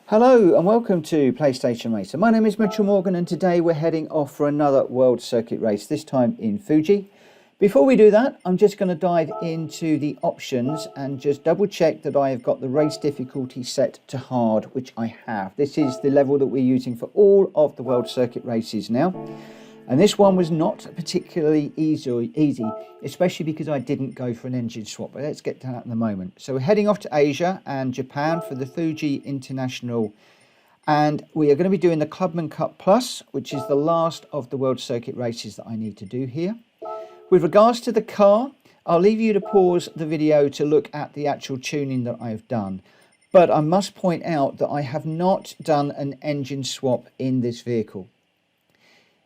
Hello and welcome to PlayStation Racer. My name is Mitchell Morgan and today we're heading off for another World Circuit race, this time in Fuji. Before we do that, I'm just going to dive into the options and just double check that I have got the race difficulty set to hard, which I have. This is the level that we're using for all of the World Circuit races now. And this one was not particularly easy, especially because I didn't go for an engine swap. But let's get to that in a moment. So we're heading off to Asia and Japan for the Fuji International. And we are going to be doing the Clubman Cup Plus, which is the last of the World Circuit races that I need to do here. With regards to the car, I'll leave you to pause the video to look at the actual tuning that I've done. But I must point out that I have not done an engine swap in this vehicle.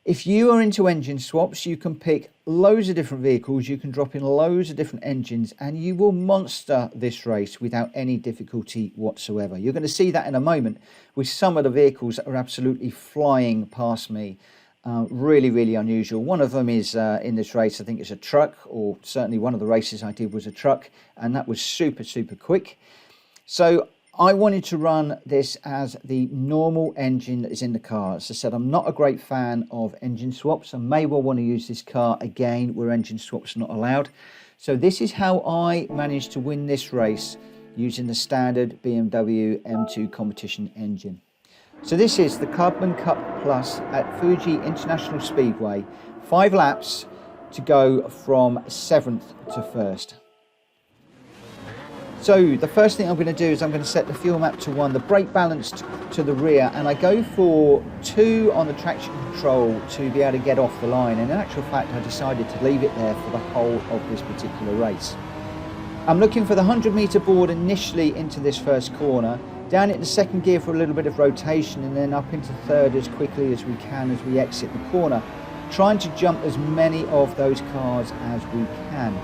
If you are into engine swaps, you can pick loads of different vehicles, you can drop in loads of different engines, and you will monster this race without any difficulty whatsoever. You're going to see that in a moment with some of the vehicles that are absolutely flying past me. Really unusual. One of them is in this race, I think it's a truck, or certainly one of the races I did was a truck, and that was super quick. So I wanted to run this as the normal engine that is in the car. As I said, I'm not a great fan of engine swaps. I may well want to use this car again where engine swaps are not allowed. So this is how I managed to win this race using the standard BMW M2 Competition engine. So this is the Clubman Cup Plus at Fuji International Speedway. 5 laps to go from 7th to 1st. So the first thing I'm going to do is I'm going to set the fuel map to 1, the brake balance to the rear, and I go for 2 on the traction control to be able to get off the line. And in actual fact, I decided to leave it there for the whole of this particular race. I'm looking for the 100-meter board initially into this first corner, down into second gear for a little bit of rotation, and then up into third as quickly as we can as we exit the corner, trying to jump as many of those cars as we can.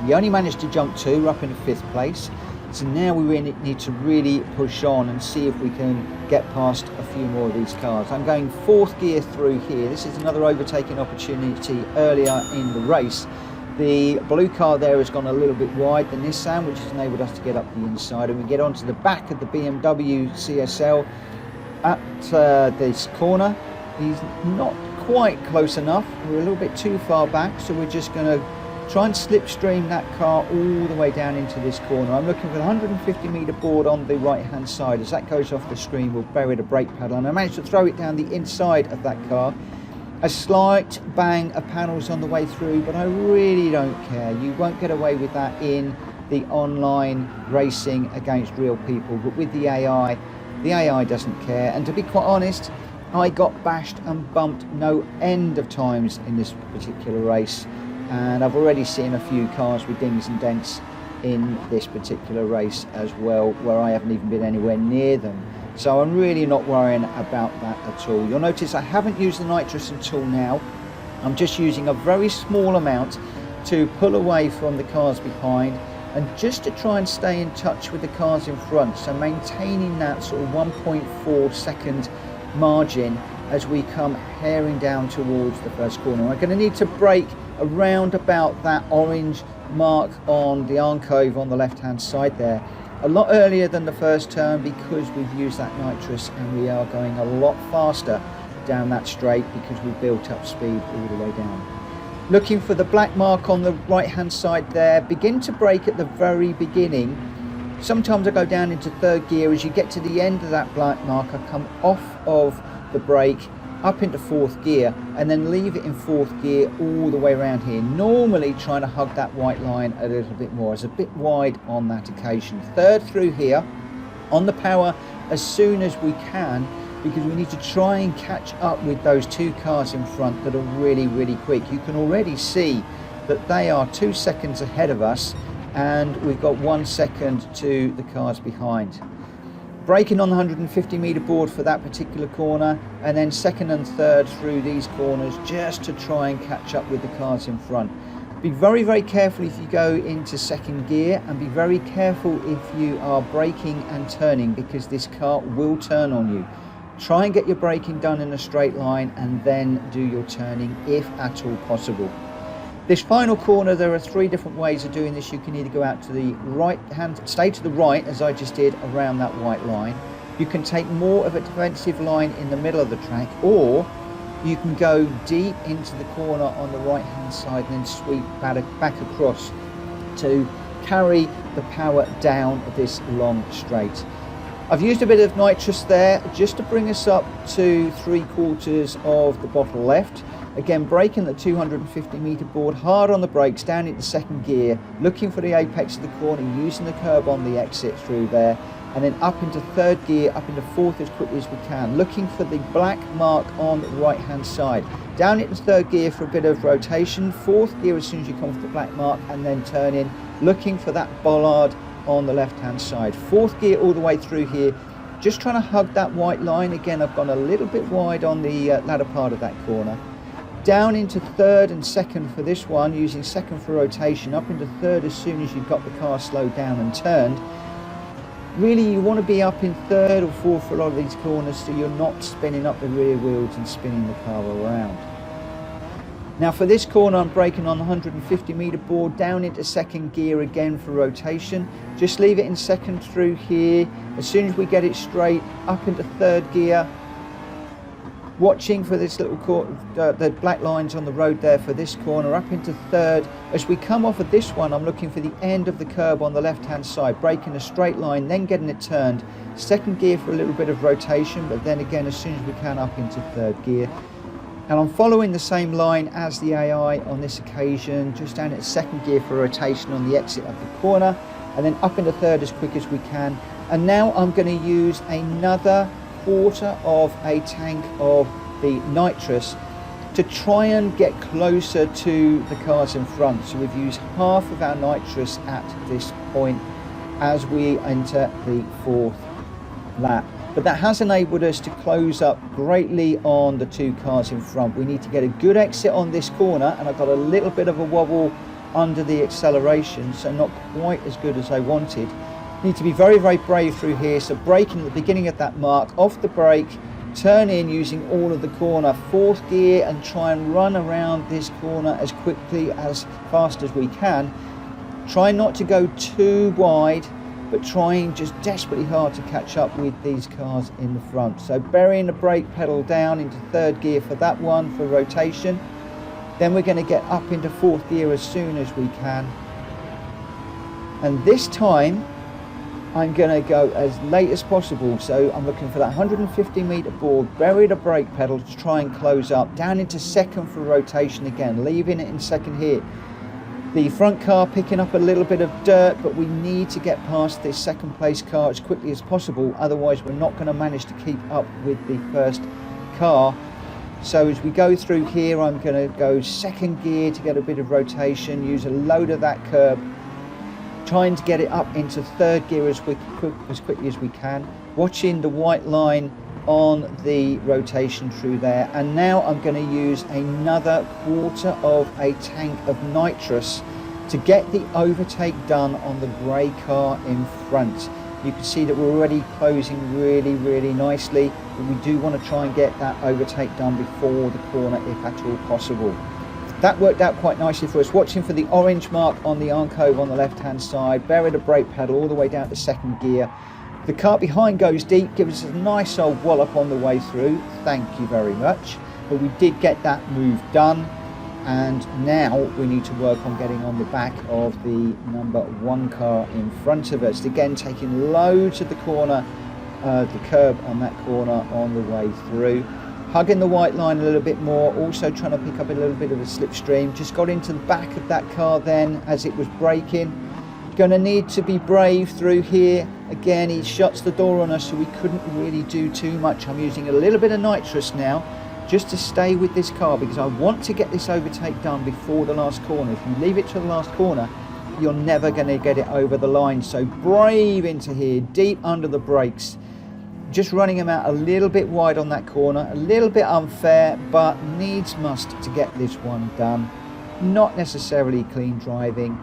We only managed to jump 2, we're up in 5th place. So now we really need to really push on and see if we can get past a few more of these cars. I'm going 4th gear through here. This is another overtaking opportunity earlier in the race. The blue car there has gone a little bit wide, the Nissan, which has enabled us to get up the inside. And we get onto the back of the BMW CSL at this corner. He's not quite close enough. We're a little bit too far back, so we're just going to try and slipstream that car all the way down into this corner. I'm looking for the 150-meter board on the right-hand side. As that goes off the screen, we'll bury the brake pedal, and I managed to throw it down the inside of that car. A slight bang of panels on the way through, but I really don't care. You won't get away with that in the online racing against real people, but with the AI doesn't care. And to be quite honest, I got bashed and bumped no end of times in this particular race. And I've already seen a few cars with dings and dents in this particular race as well, where I haven't even been anywhere near them. So I'm really not worrying about that at all. You'll notice I haven't used the nitrous until now. I'm just using a very small amount to pull away from the cars behind and just to try and stay in touch with the cars in front. So maintaining that sort of 1.4 second margin as we come herring down towards the first corner. I'm going to need to brake around about that orange mark on the alcove on the left hand side there a lot earlier than the first turn, because we've used that nitrous and we are going a lot faster down that straight because we've built up speed all the way down. Looking for the black mark on the right hand side there, begin to brake at the very beginning. Sometimes I go down into 3rd gear. As you get to the end of that black mark, I come off of the brake up into 4th gear and then leave it in 4th gear all the way around here, normally trying to hug that white line a little bit more. It's a bit wide on that occasion. 3rd through here on the power as soon as we can, because we need to try and catch up with those 2 cars in front that are really quick. You can already see that they are 2 seconds ahead of us, and we've got 1 second to the cars behind. Braking on the 150-meter board for that particular corner, and then 2nd and 3rd through these corners just to try and catch up with the cars in front. Be very careful if you go into 2nd gear, and be very careful if you are braking and turning, because this car will turn on you. Try and get your braking done in a straight line and then do your turning if at all possible. This final corner, there are 3 different ways of doing this. You can either go out to the right hand, stay to the right as I just did around that white line. You can take more of a defensive line in the middle of the track, or you can go deep into the corner on the right hand side and then sweep back across to carry the power down this long straight. I've used a bit of nitrous there just to bring us up to 3/4 of the bottle left. Again, braking the 250 meter board, hard on the brakes, down into second gear, looking for the apex of the corner, using the curb on the exit through there, and then up into third gear, up into fourth as quickly as we can, looking for the black mark on the right hand side. Down into third gear for a bit of rotation, fourth gear as soon as you come off the black mark, and then turn in, looking for that bollard on the left hand side. Fourth gear all the way through here, just trying to hug that white line. Again, I've gone a little bit wide on the latter part of that corner. Down into third and second for this one, using second for rotation, up into third as soon as you've got the car slowed down and turned. Really, you want to be up in third or fourth for a lot of these corners so you're not spinning up the rear wheels and spinning the car around. Now for this corner, I'm braking on the 150 meter board, down into second gear again for rotation. Just leave it in second through here. As soon as we get it straight, up into third gear. Watching for this little the black lines on the road there for this corner, up into third. As we come off of this one, I'm looking for the end of the curb on the left hand side, braking a straight line, then getting it turned. Second gear for a little bit of rotation, but then again as soon as we can up into third gear. And I'm following the same line as the AI on this occasion, just down at second gear for rotation on the exit of the corner, and then up into third as quick as we can. And now I'm going to use another 1/4 of a tank of the nitrous to try and get closer to the cars in front. So we've used half of our nitrous at this point as we enter the fourth lap. But that has enabled us to close up greatly on the two cars in front. We need to get a good exit on this corner, and I've got a little bit of a wobble under the acceleration, so not quite as good as I wanted. Need to be very, very brave through here. So braking at the beginning of that mark, off the brake, turn in using all of the corner, fourth gear, and try and run around this corner as quickly, as fast as we can. Try not to go too wide, but trying just desperately hard to catch up with these cars in the front. So burying the brake pedal down into third gear for that one for rotation. Then we're going to get up into fourth gear as soon as we can. And this time, I'm going to go as late as possible. So I'm looking for that 150 meter board, bury the brake pedal to try and close up, down into second for rotation again, leaving it in second here. The front car picking up a little bit of dirt, but we need to get past this second place car as quickly as possible, otherwise we're not going to manage to keep up with the first car. So as we go through here, I'm going to go second gear to get a bit of rotation, use a load of that curb, trying to get it up into third gear as quickly as we can, watching the white line on the rotation through there. And now I'm going to use another 1/4 of a tank of nitrous to get the overtake done on the grey car in front. You can see that we're already closing really, really nicely, but we do want to try and get that overtake done before the corner if at all possible. That worked out quite nicely for us. Watching for the orange mark on the Arncove on the left hand side, bury the brake pedal all the way down to second gear. The car behind goes deep, gives us a nice old wallop on the way through. Thank you very much. But we did get that move done, and now we need to work on getting on the back of the number one car in front of us. Again, taking loads of the corner, the curb on that corner on the way through. Hugging the white line a little bit more, also trying to pick up a little bit of a slipstream. Just got into the back of that car then as it was braking. Going to need to be brave through here. Again, he shuts the door on us, so we couldn't really do too much. I'm using a little bit of nitrous now just to stay with this car, because I want to get this overtake done before the last corner. If you leave it to the last corner, you're never going to get it over the line. So brave into here, deep under the brakes. Just running him out a little bit wide on that corner, a little bit unfair, but needs must to get this one done. Not necessarily clean driving,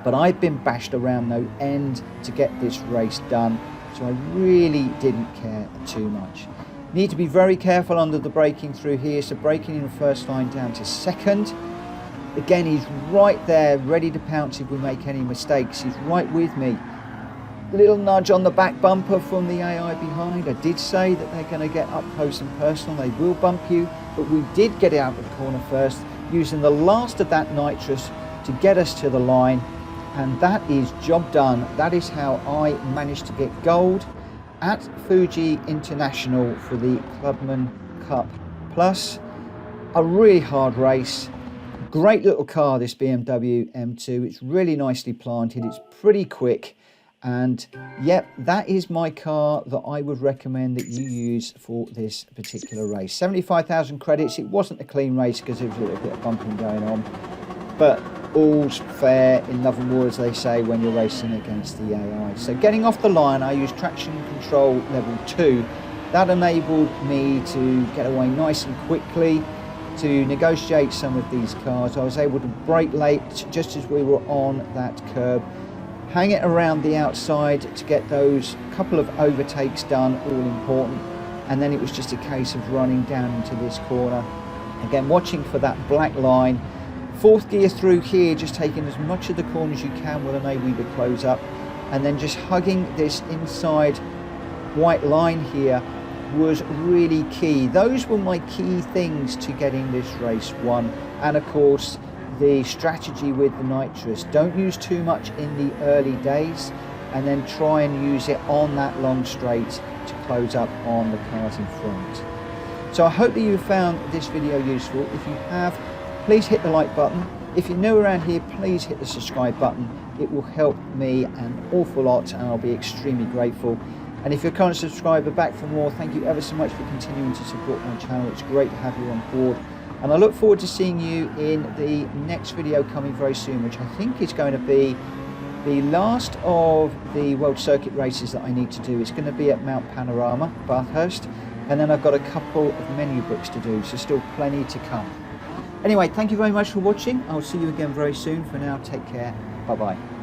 but I've been bashed around no end to get this race done, so I really didn't care too much. Need to be very careful under the braking through here, so braking in the first line down to second. Again, he's right there, ready to pounce if we make any mistakes. He's right with me. little nudge on the back bumper from the AI behind. I did say that they're going to get up close and personal. They will bump you, but we did get it out of the corner first, using the last of that nitrous to get us to the line. And that is job done. That is how I managed to get gold at Fuji International for the Clubman Cup Plus. A really hard race. Great little car, this BMW M2. It's really nicely planted. It's pretty quick. And yep, that is my car that I would recommend that you use for this particular race. 75,000 credits. It wasn't a clean race because there was a little bit of bumping going on. But all's fair in love and war, as they say, when you're racing against the AI. So getting off the line, I used traction control level 2. That enabled me to get away nice and quickly to negotiate some of these cars. I was able to brake late just as we were on that curb, hang it around the outside to get those couple of overtakes done, all important, and then it was just a case of running down into this corner. Again, watching for that black line. Fourth gear through here, just taking as much of the corner as you can will enable you to close up, and then just hugging this inside white line here was really key. Those were my key things to getting this race won. And of course, the strategy with the nitrous. Don't use too much in the early days, and then try and use it on that long straight to close up on the cars in front. So I hope that you found this video useful. If you have, please hit the like button. If you're new around here, please hit the subscribe button. It will help me an awful lot, and I'll be extremely grateful. And if you're a current subscriber, back for more, thank you ever so much for continuing to support my channel. It's great to have you on board. And I look forward to seeing you in the next video coming very soon, which I think is going to be the last of the World Circuit races that I need to do. It's going to be at Mount Panorama, Bathurst. And then I've got a couple of menu books to do, so still plenty to come. Anyway, thank you very much for watching. I'll see you again very soon. For now, take care. Bye-bye.